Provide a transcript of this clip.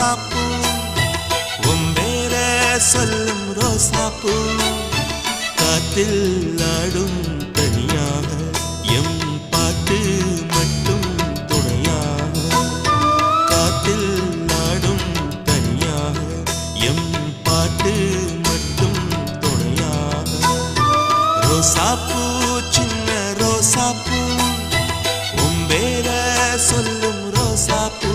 ரோசாப்பூ உம்பேர சொல்லும் ரோசாப்பூ காத்தில் ஆடும் தனியாக எம் பாட்டு மட்டும் துணையாக காத்தில் ஆடும் தனியாக எம் பாட்டு மட்டும் துணையாக ரோசாப்பூ சின்ன ரோசாப்பூ உம்பேர சொல்லும் ரோசாப்பூ